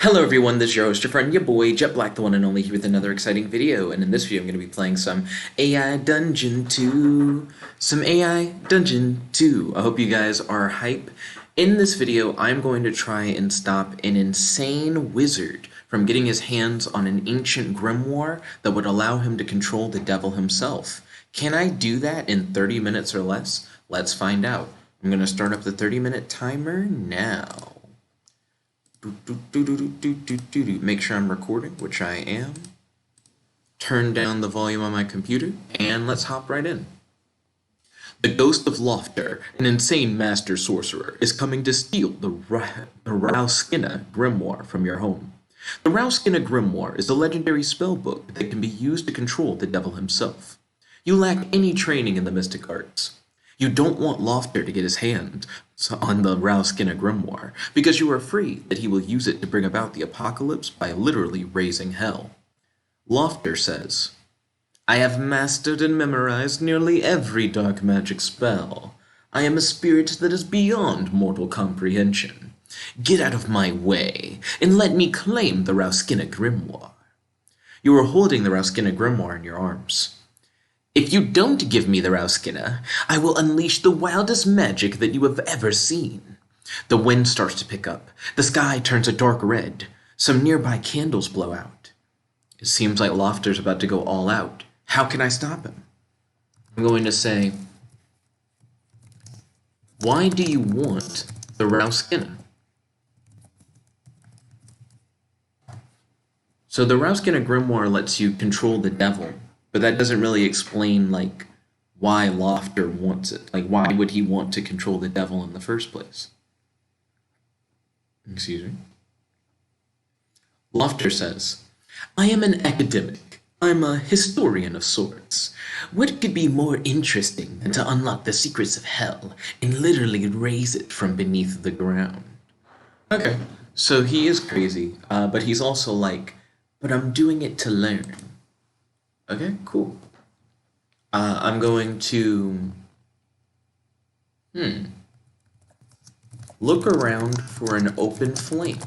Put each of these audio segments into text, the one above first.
Hello everyone, this is your host, your friend, your boy, Jet Black, the one and only, here with another exciting video. And in this video, I'm going to be playing some AI Dungeon 2. I hope you guys are hype. In this video, I'm going to try and stop an insane wizard from getting his hands on an ancient grimoire that would allow him to control the devil himself. Can I do that in 30 minutes or less? Let's find out. I'm going to start up the 30-minute timer now. Make sure I'm recording, which I am. Turn down the volume on my computer, and let's hop right in. The ghost of Loftur, an insane master sorcerer, is coming to steal the Rauoskinna Grimoire from your home. The Rauoskinna Grimoire is a legendary spellbook that can be used to control the devil himself. You lack any training in the mystic arts. You don't want Loftur to get his hand on the Rauoskinna Grimoire, because you are afraid that he will use it to bring about the apocalypse by literally raising hell. Loftur says, "I have mastered and memorized nearly every dark magic spell. I am a spirit that is beyond mortal comprehension. Get out of my way, and let me claim the Rauoskinna Grimoire." You are holding the Rauoskinna Grimoire in your arms. "If you don't give me the Rauoskinna, I will unleash the wildest magic that you have ever seen." The wind starts to pick up. The sky turns a dark red. Some nearby candles blow out. It seems like Loftur's about to go all out. How can I stop him? I'm going to say, why do you want the Rauoskinna? So the Rauoskinna Grimoire lets you control the devil. But that doesn't really explain, like, why Loftur wants it. Like, why would he want to control the devil in the first place? Excuse me. Loftur says, "I am an academic. I'm a historian of sorts. What could be more interesting than to unlock the secrets of hell and literally raise it from beneath the ground?" Okay, so he is crazy, but he's also like, but I'm doing it to learn. Okay, cool. I'm going to look around for an open flame.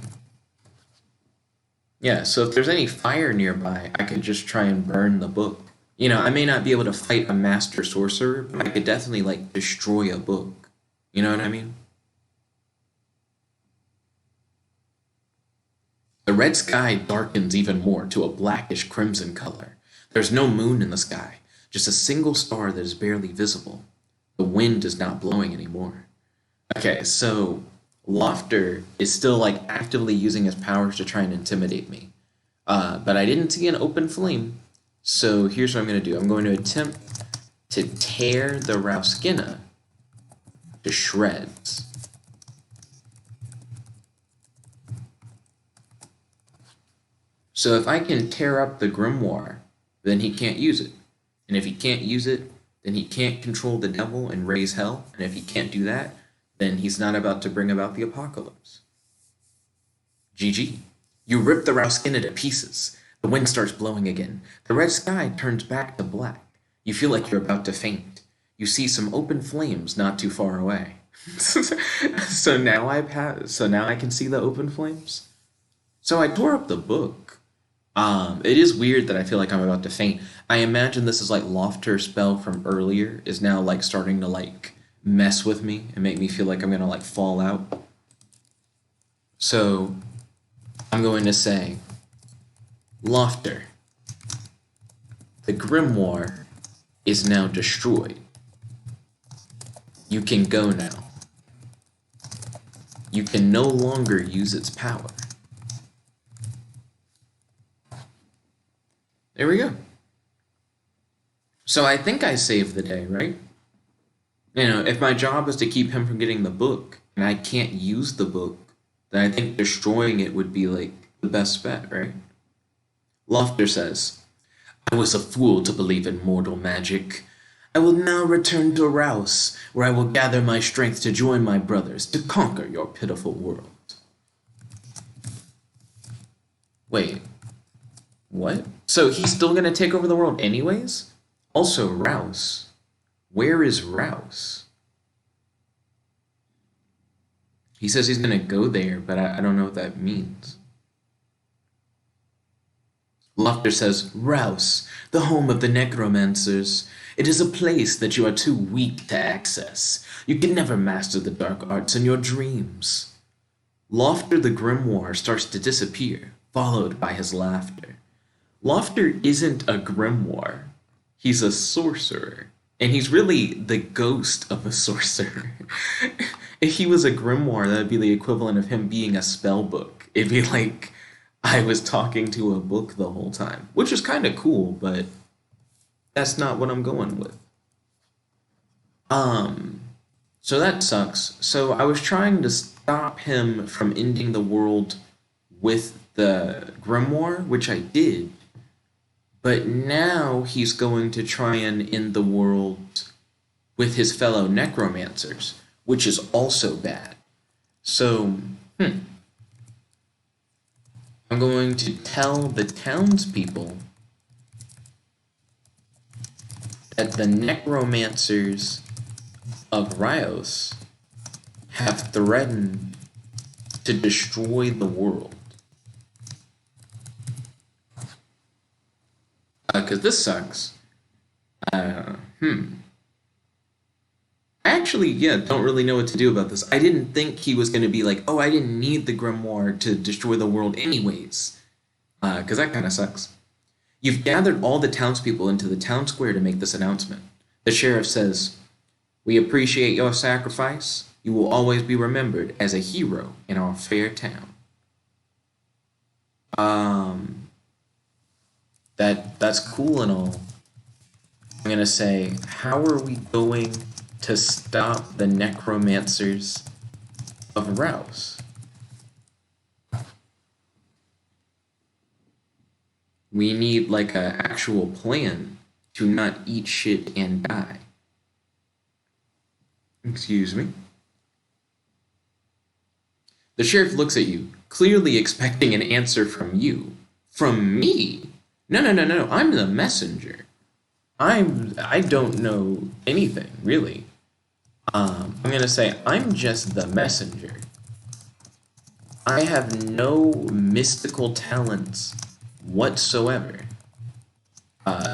Yeah, so if there's any fire nearby, I could just try and burn the book. You know, I may not be able to fight a master sorcerer, but I could definitely, like, destroy a book. You know what I mean? The red sky darkens even more to a blackish crimson color. There's no moon in the sky, just a single star that is barely visible. The wind is not blowing anymore. Okay, so Loftur is still like actively using his powers to try and intimidate me. But I didn't see an open flame, so here's what I'm going to do. I'm going to attempt to tear the Rauoskinna to shreds. So if I can tear up the grimoire, then he can't use it. And if he can't use it, then he can't control the devil and raise hell. And if he can't do that, then he's not about to bring about the apocalypse. GG. You rip the Rauoskinna to pieces. The wind starts blowing again. The red sky turns back to black. You feel like you're about to faint. You see some open flames not too far away. So now I can see the open flames. So I tore up the book. It is weird that I feel like I'm about to faint. I imagine this is like Loftur's spell from earlier is now like starting to like mess with me and make me feel like I'm gonna like fall out. So I'm going to say, Loftur, the grimoire is now destroyed. You can go now. You can no longer use its power. There we go. So I think I saved the day, right? You know, if my job is to keep him from getting the book, and I can't use the book, then I think destroying it would be, like, the best bet, right? Loftur says, "I was a fool to believe in mortal magic. I will now return to Raus, where I will gather my strength to join my brothers to conquer your pitiful world." Wait. What? So he's still going to take over the world anyways? Also, Raus. Where is Raus? He says he's going to go there, but I don't know what that means. Loftur says, Rouse, the home of the necromancers. It is a place that you are too weak to access. You can never master the dark arts in your dreams. Loftur the Grimoire starts to disappear, followed by his laughter. Loftur isn't a grimoire. He's a sorcerer. And he's really the ghost of a sorcerer. If he was a grimoire, that would be the equivalent of him being a spell book. It'd be like I was talking to a book the whole time, which is kind of cool, but that's not what I'm going with. So that sucks. So I was trying to stop him from ending the world with the grimoire, which I did. But now he's going to try and end the world with his fellow necromancers, which is also bad. So, I'm going to tell the townspeople that the necromancers of Rauos have threatened to destroy the world. Because this sucks. Actually, don't really know what to do about this. I didn't think he was going to be like, oh, I didn't need the grimoire to destroy the world anyways. Because that kind of sucks. You've gathered all the townspeople into the town square to make this announcement. The sheriff says, we appreciate your sacrifice. You will always be remembered as a hero in our fair town. That's cool and all. I'm going to say, how are we going to stop the necromancers of Rauos? We need like an actual plan to not eat shit and die. Excuse me. The sheriff looks at you, clearly expecting an answer from you. From me? No, I'm the messenger. I don't know anything, really. I'm gonna say I'm just the messenger. I have no mystical talents whatsoever.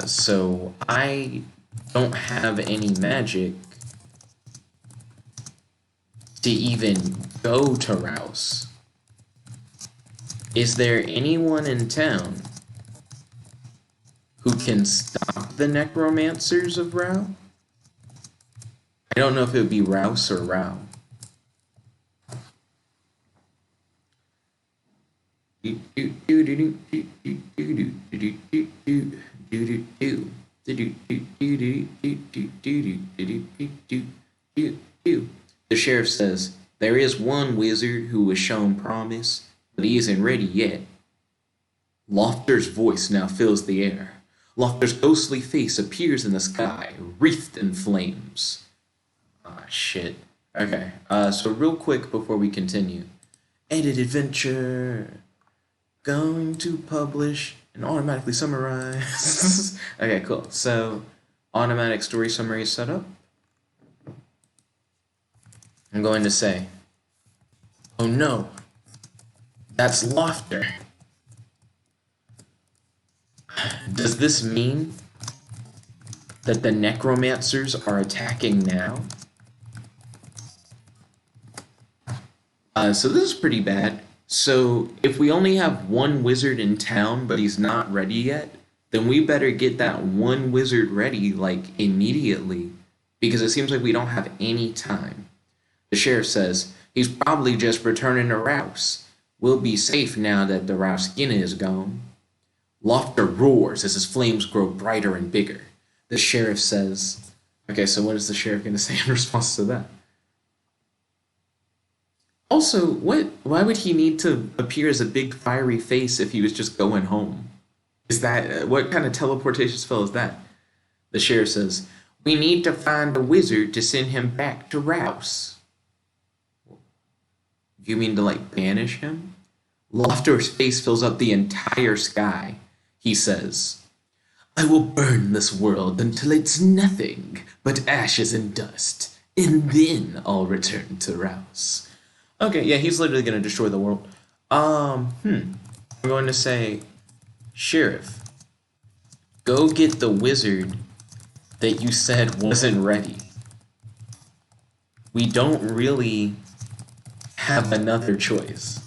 So I don't have any magic to even go to Rauos. Is there anyone in town who can stop the necromancers of Rau? I don't know if it would be Rouse or Rau. The sheriff says, there is one wizard who was shown promise, but he isn't ready yet. Loftur's voice now fills the air. Loftur's ghostly face appears in the sky, wreathed in flames. Ah, shit. Okay, so real quick before we continue. Edit adventure. Going to publish and automatically summarize. Okay, cool. So, automatic story summary is set up. I'm going to say, oh no, that's Loftur. Does this mean that the necromancers are attacking now? So this is pretty bad. So if we only have one wizard in town, but he's not ready yet, then we better get that one wizard ready, like, immediately, because it seems like we don't have any time. The sheriff says, he's probably just returning to Rauos. We'll be safe now that the Rauoskinna is gone. Loftur roars as his flames grow brighter and bigger. The sheriff says, okay, so what is the sheriff going to say in response to that? Also, why would he need to appear as a big fiery face if he was just going home? Is that, what kind of teleportation spell is that? The sheriff says, we need to find a wizard to send him back to Rauos. You mean to, like, banish him? Loftur's face fills up the entire sky. He says, I will burn this world until it's nothing but ashes and dust, and then I'll return to Rauos. Okay, yeah, he's literally going to destroy the world. I'm going to say, Sheriff, go get the wizard that you said wasn't ready. We don't really have another choice.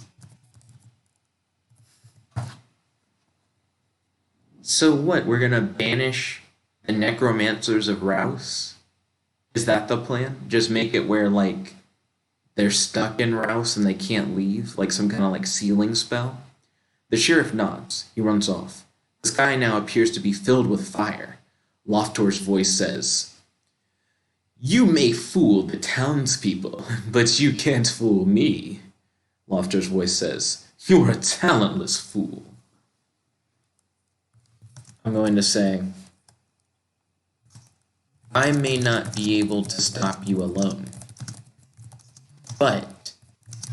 So what, we're gonna banish the necromancers of Raus? Is that the plan? Just make it where, like, they're stuck in Raus and they can't leave? Like some kind of, like, sealing spell? The sheriff nods. He runs off. The sky now appears to be filled with fire. Loftur's voice says, "You may fool the townspeople, but you can't fool me." Loftur's voice says, "You're a talentless fool." I'm going to say, I may not be able to stop you alone, but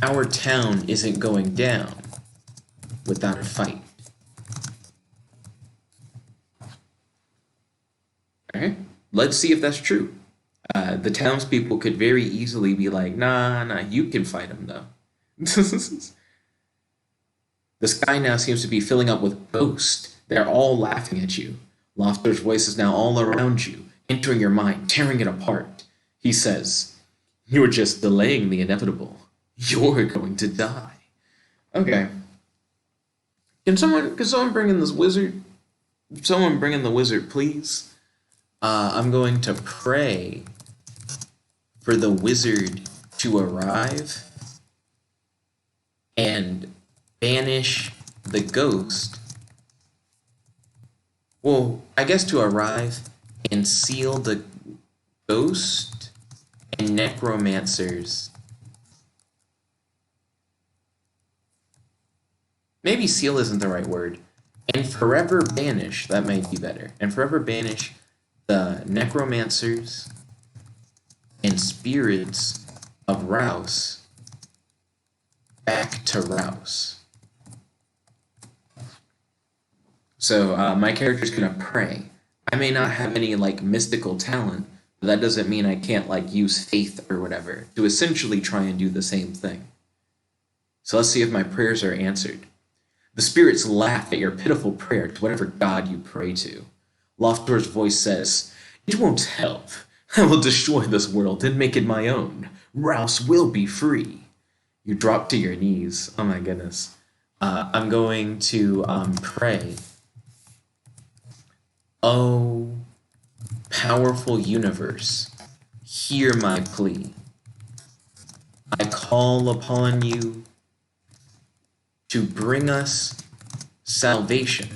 our town isn't going down without a fight. Alright, let's see if that's true. The townspeople could very easily be like, nah, you can fight him though. The sky now seems to be filling up with ghosts. They're all laughing at you. Loftur's voice is now all around you, entering your mind, tearing it apart. He says, "You're just delaying the inevitable. You're going to die." Okay. Can someone bring in this wizard? Someone bring in the wizard, please. I'm going to pray for the wizard to arrive and banish the ghost. Well, I guess to arrive and seal the ghost and necromancers. Maybe seal isn't the right word. And forever banish, that might be better. And forever banish the necromancers and spirits of Raus back to Raus. So my character's gonna pray. I may not have any like mystical talent, but that doesn't mean I can't like use faith or whatever to essentially try and do the same thing. So let's see if my prayers are answered. The spirits laugh at your pitiful prayer to whatever god you pray to. Loftur's voice says, "It won't help. I will destroy this world and make it my own. Raus will be free." You drop to your knees. Oh my goodness. I'm going to pray. Oh, powerful universe, hear my plea. I call upon you to bring us salvation.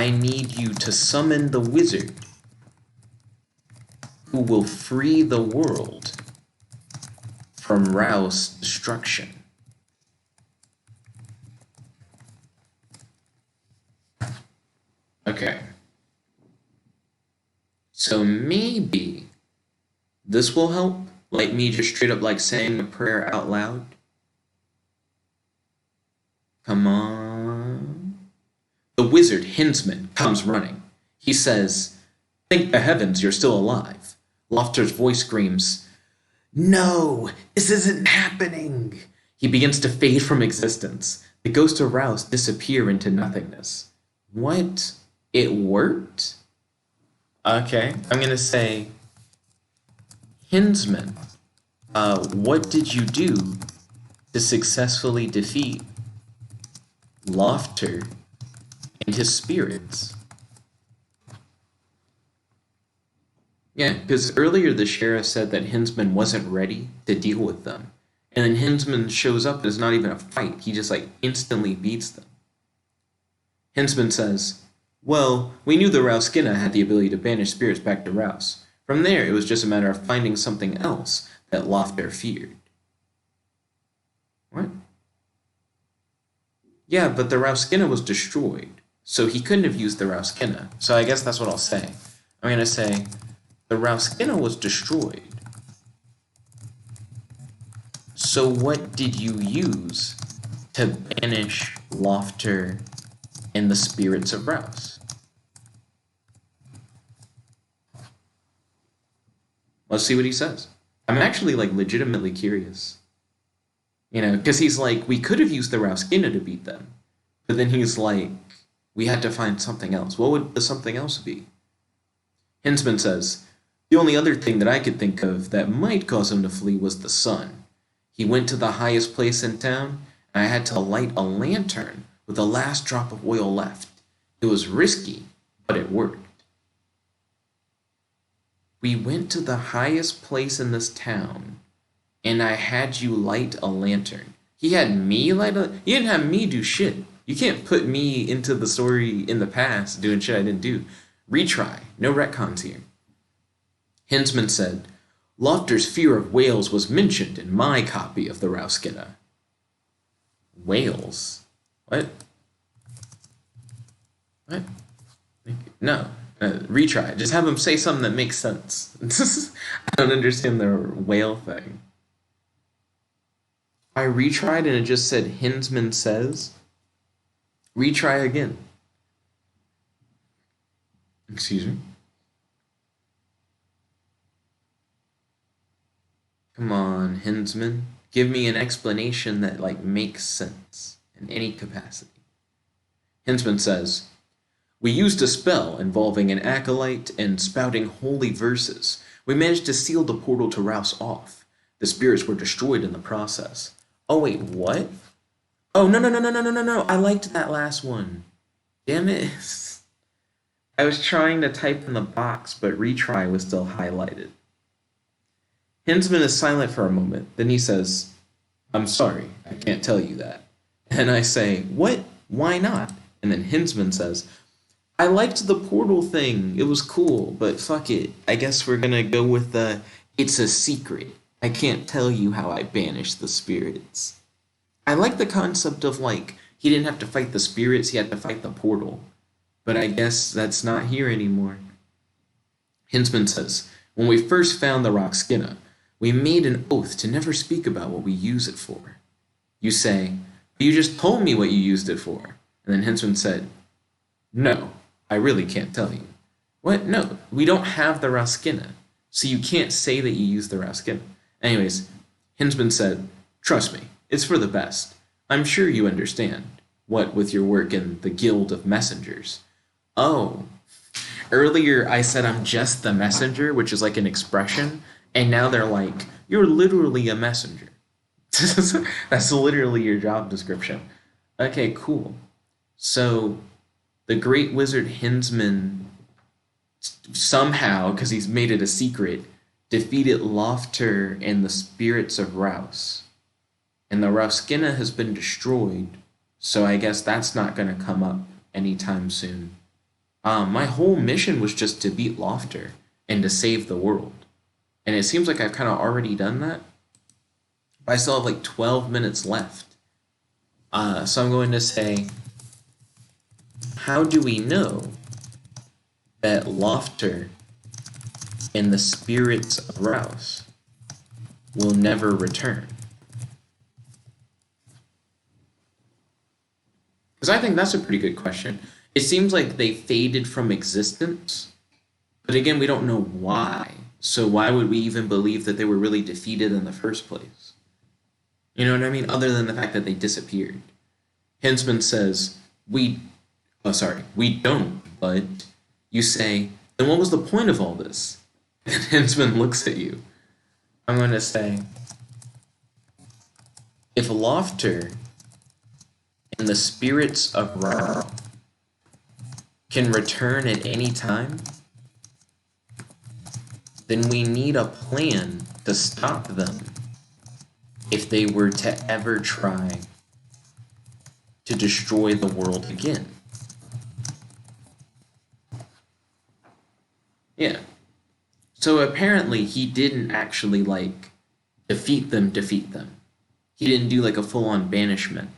I need you to summon the wizard who will free the world from Raus' destruction. Okay. So maybe this will help, like me just straight up like saying a prayer out loud. Come on. The wizard, Hinsman, comes running. He says, "Thank the heavens you're still alive." Loftur's voice screams, "No, this isn't happening." He begins to fade from existence. The ghosts of Raus disappear into nothingness. What? It worked? Okay, I'm gonna say, Hinsman, what did you do to successfully defeat Loftur and his spirits? Yeah, because earlier the sheriff said that Hinsman wasn't ready to deal with them. And then Hinsman shows up and it's not even a fight. He just like instantly beats them. Hinsman says, "Well, we knew the Rauoskinna had the ability to banish spirits back to Raus. From there, it was just a matter of finding something else that Loftur feared." What? Yeah, but the Rauoskinna was destroyed, so he couldn't have used the Rauoskinna. So I guess that's what I'll say. I'm going to say, the Rauoskinna was destroyed. So what did you use to banish Loftur and the spirits of Raus? Let's see what he says. I'm actually like legitimately curious. You know, because he's like, we could have used the Rauoskinna to beat them. But then he's like, we had to find something else. What would the something else be? Hinzman says, the only other thing that I could think of that might cause him to flee was the sun. He went to the highest place in town, and I had to light a lantern with the last drop of oil left. It was risky, but it worked. We went to the highest place in this town, and I had you light a lantern. He had me light a... He didn't have me do shit. You can't put me into the story in the past doing shit I didn't do. Retry. No retcons here. Hinzman said, Loftur's fear of whales was mentioned in my copy of the Rauoskinna. Whales? What? What? No. Retry. Just have him say something that makes sense. I don't understand the whale thing. I retried and it just said Hinzman says. Retry again. Excuse me? Come on, Hinzman. Give me an explanation that, makes sense in any capacity. Hinzman says, we used a spell involving an acolyte and spouting holy verses. We managed to seal the portal to Raus off. The spirits were destroyed in the process. Oh, wait, what? Oh, no. I liked that last one. Damn it. I was trying to type in the box, but retry was still highlighted. Hinzman is silent for a moment. Then he says, I'm sorry, I can't tell you that. And I say, what? Why not? And then Hinzman says, I liked the portal thing. It was cool, but fuck it. I guess we're gonna go with the, it's a secret. I can't tell you how I banished the spirits. I like the concept of, he didn't have to fight the spirits, he had to fight the portal. But I guess that's not here anymore. Hinzman says, when we first found the Rauoskinna, we made an oath to never speak about what we use it for. You say, you just told me what you used it for. And then Hinzman said, no, I really can't tell you. What? No, we don't have the Rauoskinna, so you can't say that you used the Rauoskinna. Anyways, Hinzman said, trust me, it's for the best. I'm sure you understand. What with your work in the Guild of Messengers. Oh, earlier I said I'm just the messenger, which is like an expression, and now they're like, you're literally a messenger. That's literally your job description. Okay, cool. So the great wizard Hinzman somehow, because he's made it a secret, defeated Loftur and the spirits of Raus. And the Rauoskinna has been destroyed, so I guess that's not going to come up anytime soon. My whole mission was just to beat Loftur and to save the world. And it seems like I've kind of already done that. But I still have 12 minutes left. So I'm going to say, how do we know that Loftur and the spirits of Raus will never return? Because I think that's a pretty good question. It seems like they faded from existence, but again, we don't know why. So why would we even believe that they were really defeated in the first place? You know what I mean? Other than the fact that they disappeared. Hinzman says, we don't, but you say, then what was the point of all this? And Hinzman looks at you. I'm going to say, if Loftur and the spirits of Ra can return at any time, then we need a plan to stop them if they were to ever try to destroy the world again. Yeah. So apparently he didn't actually defeat them. He didn't do a full-on banishment.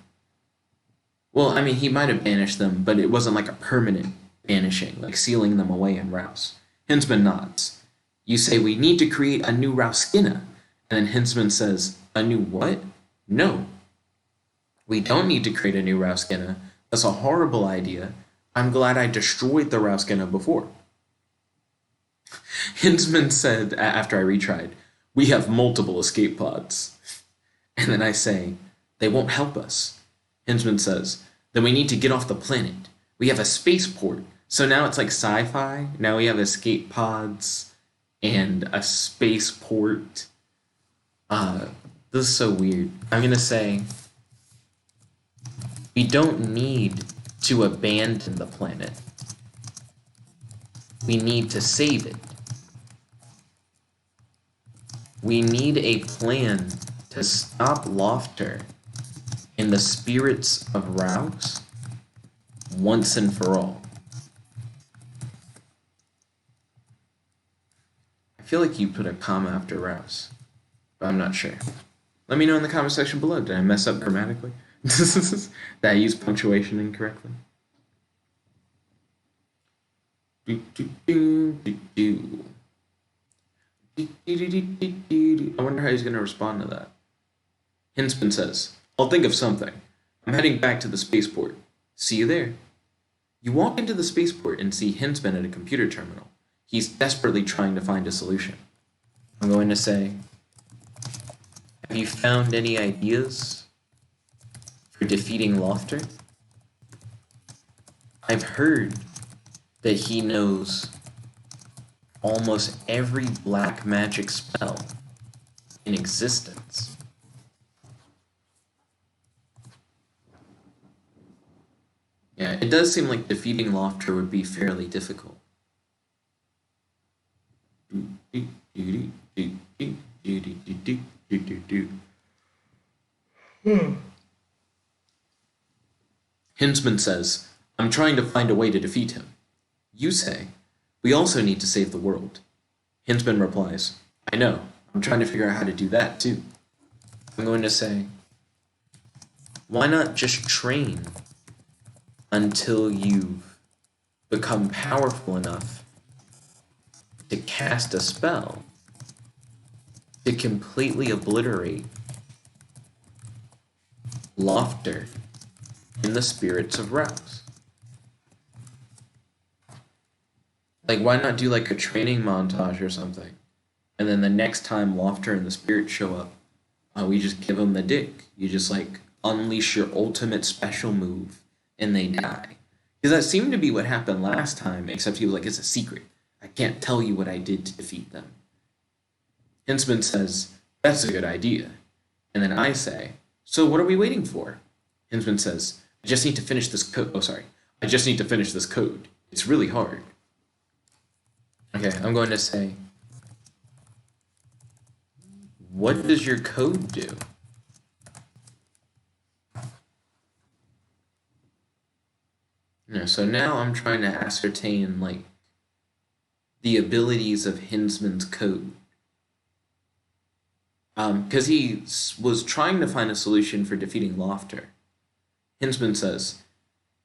Well, I mean, he might have banished them, but it wasn't a permanent banishing, sealing them away in Raus. Hinzman nods. You say, we need to create a new Rauoskinna. And then Hinzman says, a new what? No. We don't need to create a new Rauoskinna. That's a horrible idea. I'm glad I destroyed the Rauoskinna before. Hinzman said, after I retried, we have multiple escape pods. And then I say, they won't help us. Hinzman says, Then we need to get off the planet. We have a spaceport. So now it's like sci-fi. Now we have escape pods and a spaceport. This is so weird. I'm gonna say we don't need to abandon the planet. We need to save it. We need a plan to stop Loftur and the spirits of Raus once and for all. I feel like you put a comma after Raus, but I'm not sure. Let me know in the comment section below. Did I mess up grammatically? Did I use punctuation incorrectly? I wonder how he's going to respond to that. Hintzman says, I'll think of something. I'm heading back to the spaceport. See you there. You walk into the spaceport and see Hintzman at a computer terminal. He's desperately trying to find a solution. I'm going to say, have you found any ideas for defeating Loftur? I've heard that he knows almost every black magic spell in existence. Yeah, it does seem like defeating Loftur would be fairly difficult. Hintzman says, I'm trying to find a way to defeat him. You say, we also need to save the world. Hintzman replies, I know, I'm trying to figure out how to do that too. I'm going to say, why not just train until you've become powerful enough to cast a spell to completely obliterate Loftur and the spirits of Raus. Like, why not do like a training montage or something? And then the next time Loftur and the spirits show up, we just give them the dick. You just like unleash your ultimate special move and they die. Because that seemed to be what happened last time, except he was like, it's a secret. I can't tell you what I did to defeat them. Hintzman says, that's a good idea. And then I say, so what are we waiting for? Hintzman says, I just need to finish this code. Oh, sorry. I just need to finish this code. It's really hard. Okay, I'm going to say, what does your code do? Yeah, so now I'm trying to ascertain, like, the abilities of Hintzman's code. Because he was trying to find a solution for defeating Loftur. Hintzman says,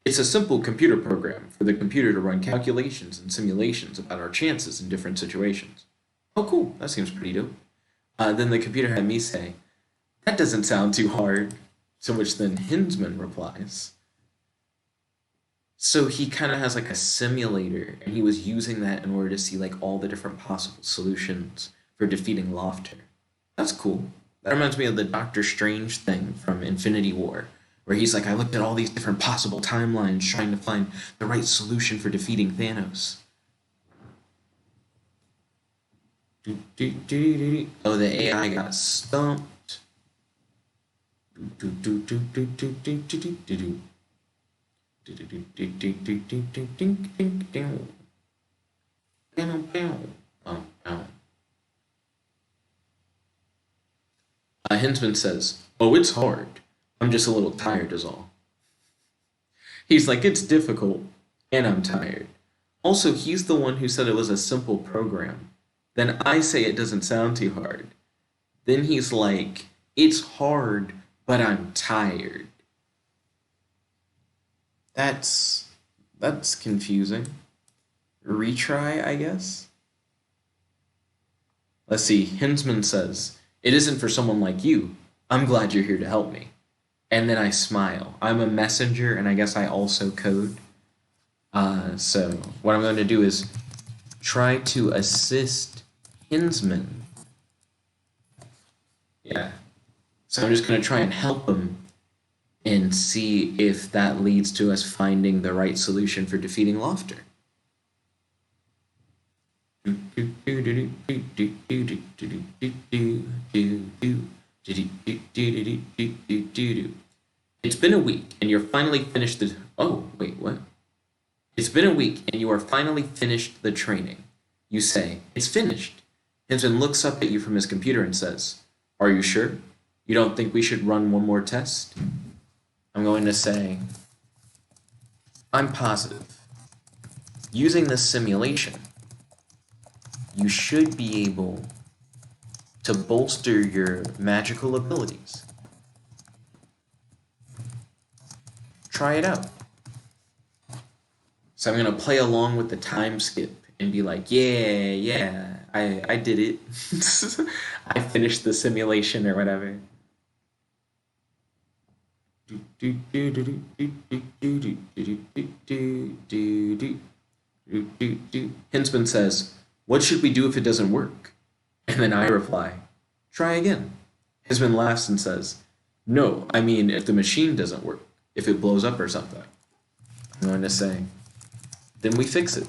it's a simple computer program for the computer to run calculations and simulations about our chances in different situations. Oh, cool. That seems pretty dope. Then the computer had me say, that doesn't sound too hard. To which then Hintzman replies, so he kind of has like a simulator, and he was using that in order to see like all the different possible solutions for defeating Loftur. That's cool. That reminds me of the Doctor Strange thing from Infinity War, where he's like, I looked at all these different possible timelines trying to find the right solution for defeating Thanos. Oh, the AI got stumped. Hintzman says, oh, it's hard. I'm just a little tired is all. He's like, it's difficult, and I'm tired. Also, he's the one who said it was a simple program. Then I say it doesn't sound too hard. Then he's like, it's hard, but I'm tired. That's confusing. Retry, I guess? Let's see, Hintzman says, it isn't for someone like you. I'm glad you're here to help me. And then I smile. I'm a messenger, and I guess I also code. So what I'm going to do is try to assist Hintzman. Yeah. So I'm just going to try and help him and see if that leads to us finding the right solution for defeating Loftur. It's been a week and you're finally finished the... Oh, wait, what? It's been a week and you are finally finished the training. You say, it's finished. Hinton looks up at you from his computer and says, are you sure? You don't think we should run one more test? I'm going to say, I'm positive. Using this simulation, you should be able to bolster your magical abilities. Try it out. So I'm going to play along with the time skip and be like, yeah, I did it. I finished the simulation or whatever. Hinsman says, what should we do if it doesn't work? And then I reply, try again. Hinsman laughs and says, no, I mean if the machine doesn't work, if it blows up or something. I'm going to say, then we fix it.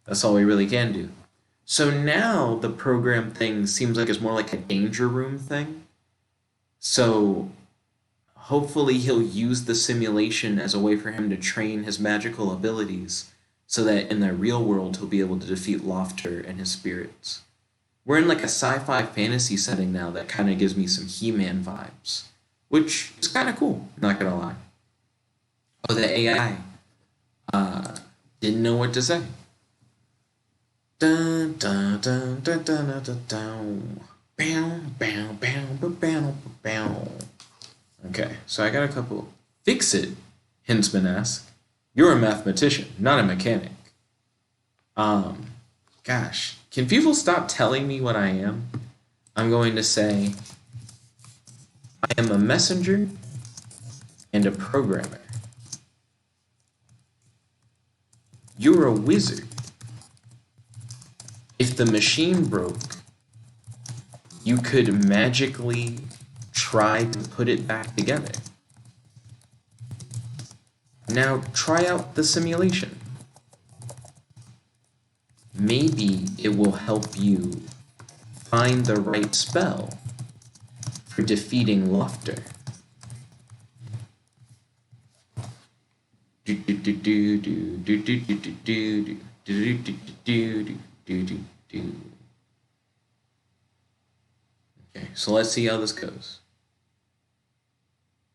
That's all we really can do. So now the program thing seems like it's more like a danger room thing. So hopefully he'll use the simulation as a way for him to train his magical abilities so that in the real world he'll be able to defeat Loftur and his spirits. We're in like a sci-fi fantasy setting now that kind of gives me some He-Man vibes, which is kind of cool, not gonna lie. Oh, the AI didn't know what to say. Dun, dun, dun, dun, dun, dun, dun, dun. Bow, bow, bow, bow, bow, bow. Okay, so I got a couple. Fix it, Hinsman asks. You're a mathematician, not a mechanic. Gosh, can people stop telling me what I am? I'm going to say, I am a messenger and a programmer. You're a wizard. If the machine broke, you could magically try to put it back together. Now try out the simulation. Maybe it will help you find the right spell for defeating Loftur. Okay, so let's see how this goes.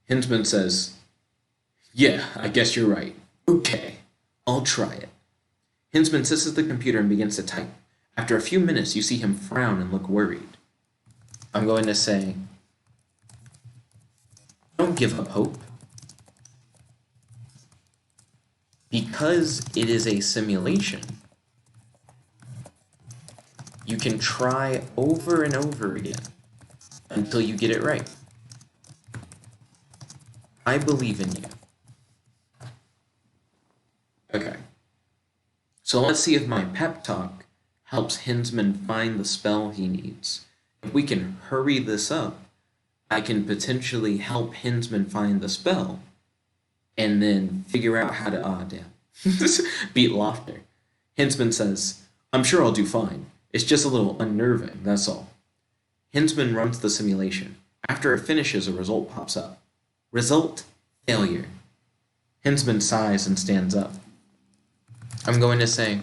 Hinsman says, yeah, I guess you're right. Okay, I'll try it. Hinsman sits at the computer and begins to type. After a few minutes, you see him frown and look worried. I'm going to say, don't give up hope. Because it is a simulation, you can try over and over again until you get it right. I believe in you. Okay. So let's see if my pep talk helps Hinsman find the spell he needs. If we can hurry this up, I can potentially help Hinsman find the spell and then figure out how to, beat Loftur. Hinsman says, I'm sure I'll do fine. It's just a little unnerving, that's all. Hinsman runs the simulation. After it finishes, a result pops up. Result, failure. Hinsman sighs and stands up. I'm going to say,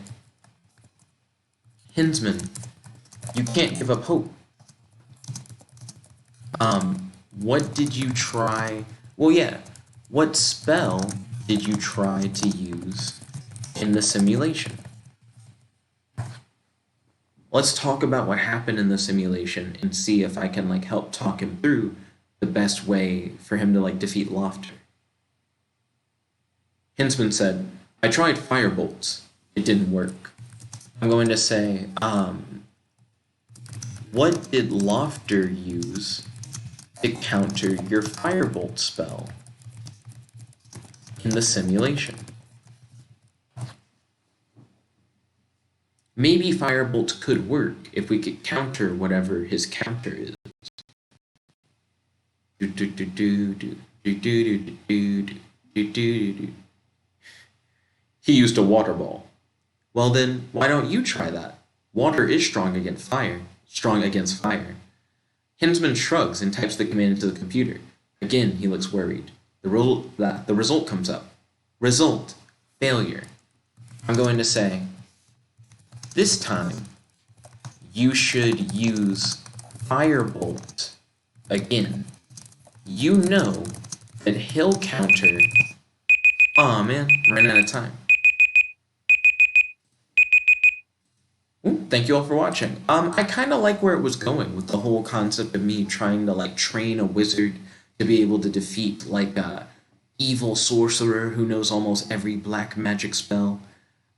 Hinsman, you can't give up hope. What did you try? Well, yeah, what spell did you try to use in the simulation? Let's talk about what happened in the simulation and see if I can help talk him through the best way for him to defeat Loftur. Hinsman said, I tried firebolts. It didn't work. I'm going to say, what did Loftur use to counter your firebolt spell in the simulation? Maybe firebolt could work if we could counter whatever his counter is. Do, do, do, do, do, do, do, do. He used a water ball. Well then, why don't you try that? Water is strong against fire. Strong against fire. Hinsman shrugs and types the command into the computer. Again, he looks worried. The result comes up. Result. Failure. I'm going to say, this time, you should use Firebolt again. You know that he'll counter... Aw, man, ran out of time. Ooh, thank you all for watching. I kind of like where it was going with the whole concept of me trying to like train a wizard to be able to defeat like a evil sorcerer who knows almost every black magic spell.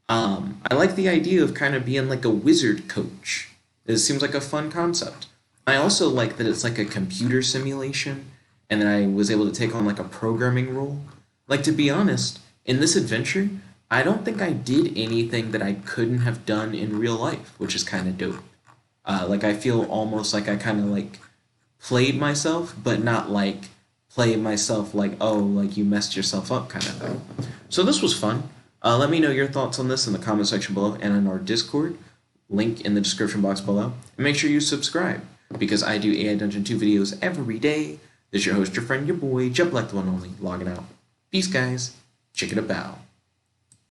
I like the idea of kind of being like a wizard coach. It seems like a fun concept. I also like that it's like a computer simulation and that I was able to take on like a programming role. Like, to be honest, in this adventure, I don't think I did anything that I couldn't have done in real life, which is kind of dope. Like, I feel almost like I kind of like played myself, but not like play myself like, oh, like you messed yourself up kind of thing. So this was fun. Let me know your thoughts on this in the comment section below and in our Discord, link in the description box below. And make sure you subscribe, because I do AI Dungeon 2 videos every day. This is your host, your friend, your boy, Jeb Black the One Only, logging out. Peace, guys. Check it about.